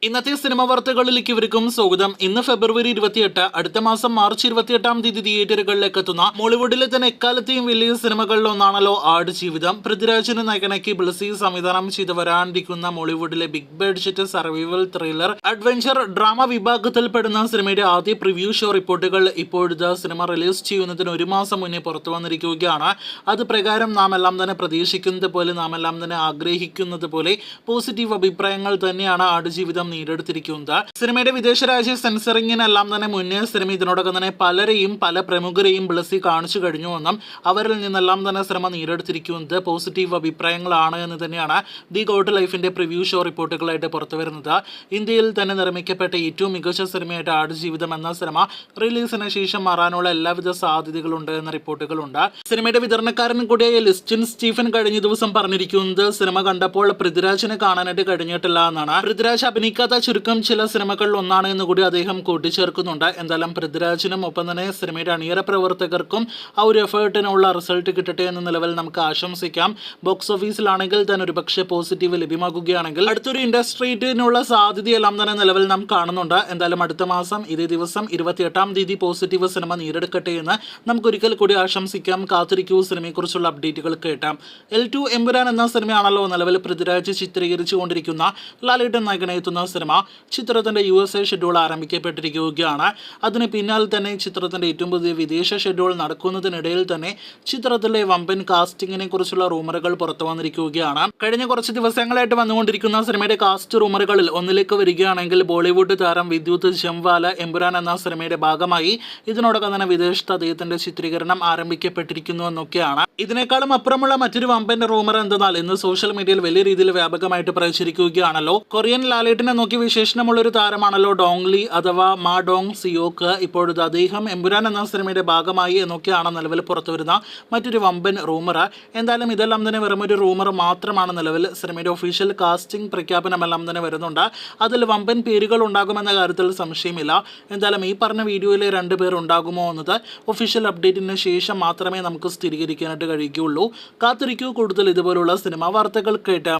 ഇന്നത്തെ സിനിമ വാർത്തകളിലേക്ക് ഇവർക്കും സ്വാഗതം. ഇന്ന് ഫെബ്രുവരി 28, അടുത്ത മാസം മാർച്ച് 28-ാം തീയതി തിയേറ്ററുകളിലേക്ക് എത്തുന്ന മോളിവുഡിലെ തന്നെ എക്കാലത്തെയും വലിയ സിനിമകളിൽ ഒന്നാണല്ലോ ആടുജീവിതം. പൃഥ്വിരാജിന് നായകനാക്കി ബ്ലസി സംവിധാനം ചെയ്ത് വരാനിരിക്കുന്ന മോളിവുഡിലെ big budget survival thriller adventure drama വിഭാഗത്തിൽപ്പെടുന്ന സിനിമയുടെ ആദ്യ പ്രിവ്യൂ ഷോ റിപ്പോർട്ടുകൾ ഇപ്പോഴത്തെ സിനിമ റിലീസ് ചെയ്യുന്നതിന് ഒരു മാസം മുന്നേ പുറത്തു വന്നിരിക്കുകയാണ്. അത് പ്രകാരം നാം എല്ലാം തന്നെ പ്രതീക്ഷിക്കുന്നത് പോലെ, നാം എല്ലാം തന്നെ ആഗ്രഹിക്കുന്നത് പോലെ പോസിറ്റീവ് അഭിപ്രായങ്ങൾ തന്നെയാണ് ആടുജീവിതം നേടിയെടുത്തിരിക്കുന്നത്. സിനിമയുടെ വിദേശ രാജ്യ സെൻസറിങ്ങിനെല്ലാം തന്നെ മുന്നേ സിനിമ ഇതിനോടകം തന്നെ പല പ്രമുഖരെയും ബ്ലസി കാണിച്ചു കഴിഞ്ഞുവെന്നും അവരിൽ നിന്നെല്ലാം തന്നെ സിനിമ നേടിയെടുത്തിരിക്കുന്നത് പോസിറ്റീവ് അഭിപ്രായങ്ങളാണ് എന്ന് തന്നെയാണ് ദി ഗോഡ് ലൈഫിന്റെ പ്രിവ്യൂ ഷോ റിപ്പോർട്ടുകളായിട്ട് പുറത്തു വരുന്നത്. ഇന്ത്യയിൽ തന്നെ നിർമ്മിക്കപ്പെട്ട ഏറ്റവും മികച്ച സിനിമയായിട്ട് ആടുജീവിതം എന്ന സിനിമ റിലീസിന് ശേഷം മാറാനുള്ള എല്ലാവിധ സാധ്യതകളുണ്ട് എന്ന റിപ്പോർട്ടുകളുണ്ട്. സിനിമയുടെ വിതരണക്കാരൻ കൂടിയായ ലിസ്റ്റിൻ സ്റ്റീഫൻ കഴിഞ്ഞ ദിവസം പറഞ്ഞിരിക്കുന്നത് സിനിമ കണ്ടപ്പോൾ പൃഥ്വിരാജിനെ കാണാനായിട്ട് കഴിഞ്ഞിട്ടില്ല എന്നാണ്. പൃഥ്വിരാജ് അഭിനയിക്കാത്ത ചുരുക്കം ചില സിനിമകളിൽ ഒന്നാണ് എന്ന് കൂടി അദ്ദേഹം കൂട്ടിച്ചേർക്കുന്നുണ്ട്. എന്തായാലും പൃഥ്വിരാജിനും ഒപ്പം തന്നെ സിനിമയുടെ അണിയറ പ്രവർത്തകർക്കും ആ ഒരു എഫേർട്ടിനുള്ള റിസൾട്ട് കിട്ടട്ടെ എന്ന നിലവിൽ നമുക്ക് ആശംസിക്കാം. ബോക്സ് ഓഫീസിലാണെങ്കിൽ തന്നെ ഒരുപക്ഷെ പോസിറ്റീവ് ലഭ്യമാകുകയാണെങ്കിൽ അടുത്തൊരു ഇൻഡസ്ട്രിയിനുള്ള സാധ്യതയെല്ലാം തന്നെ നിലവിൽ നാം കാണുന്നുണ്ട്. എന്തായാലും അടുത്ത മാസം ഇതേ ദിവസം 28-ാം തീയതി പോസിറ്റീവ് സിനിമ നേടിയെടുക്കട്ടെ എന്ന് നമുക്കൊരിക്കൽ കൂടി ആശംസിക്കാം. കാത്തിരിക്കൂ, സിനിമയെക്കുറിച്ചുള്ള അപ്ഡേറ്റുകൾ കേട്ടാം. L2 എമ്പുരാൻ എന്ന സിനിമയാണല്ലോ നിലവിൽ പൃഥ്വിരാജ് ചിത്രീകരിച്ചുകൊണ്ടിരിക്കുന്ന ലാലേട്ടൻ നായകനെത്തുന്ന സിനിമ. ചിത്രത്തിന്റെ USA ഷെഡ്യൂൾ ആരംഭിക്കപ്പെട്ടിരിക്കുകയാണ്. അതിന് പിന്നാലെ തന്നെ ചിത്രത്തിന്റെ ഏറ്റവും പുതിയ വിദേശ ഷെഡ്യൂൾ നടക്കുന്നതിനിടയിൽ തന്നെ ചിത്രത്തിലെ വമ്പൻ കാസ്റ്റിംഗിനെ കുറിച്ചുള്ള റൂമറുകൾ പുറത്തു വന്നിരിക്കുകയാണ്. കഴിഞ്ഞ കുറച്ച് ദിവസങ്ങളായിട്ട് വന്നുകൊണ്ടിരിക്കുന്ന സിനിമയുടെ കാസ്റ്റ് റൂമറുകളിൽ ഒന്നിലേക്ക് വരികയാണെങ്കിൽ ബോളിവുഡ് താരം വിദ്യുത് ജംവാല എമ്പുരാൻ എന്ന സിനിമയുടെ ഭാഗമായി ഇതിനോടകം തന്നെ വിദേശത്ത് അദ്ദേഹത്തിന്റെ ചിത്രീകരണം ആരംഭിക്കപ്പെട്ടിരിക്കുന്നു എന്നൊക്കെയാണ്. ഇതിനേക്കാളും അപ്പുറമുള്ള മറ്റൊരു വമ്പൻ റൂമർ എന്തെന്നാൽ ഇന്ന് സോഷ്യൽ മീഡിയയിൽ വലിയ രീതിയിൽ വ്യാപകമായിട്ട് പ്രചരിക്കുകയാണല്ലോ. കൊറിയൻ ലാലേട്ടിനെ നോക്കി വിശേഷണമുള്ള ഒരു താരമാണല്ലോ ഡോങ്ലി അഥവാ മാ ഡോങ് സിയോക്ക്. ഇപ്പോഴത്തെ അദ്ദേഹം എമ്പുരാൻ എന്ന സിനിമയുടെ ഭാഗമായി എന്നൊക്കെയാണ് നിലവിൽ പുറത്തുവരുന്ന മറ്റൊരു വമ്പൻ റൂമർ. എന്തായാലും ഇതെല്ലാം തന്നെ വെറും ഒരു റൂമർ മാത്രമാണ്. നിലവിൽ സിനിമയുടെ ഒഫീഷ്യൽ കാസ്റ്റിംഗ് പ്രഖ്യാപനമെല്ലാം തന്നെ വരുന്നുണ്ട്. അതിൽ വമ്പൻ പേരുകൾ ഉണ്ടാകുമെന്ന കാര്യത്തിൽ സംശയമില്ല. എന്തായാലും ഈ പറഞ്ഞ വീഡിയോയിലെ 2 പേർ ഉണ്ടാകുമോ എന്നത് ഒഫീഷ്യൽ അപ്ഡേറ്റിന് ശേഷം മാത്രമേ നമുക്ക് സ്ഥിരീകരിക്കാനായിട്ട് കഴിയുകയുള്ളൂ. കാത്തിരിക്കൂ, കൂടുതൽ ഇതുപോലുള്ള സിനിമാ വാർത്തകൾ കേട്ട്.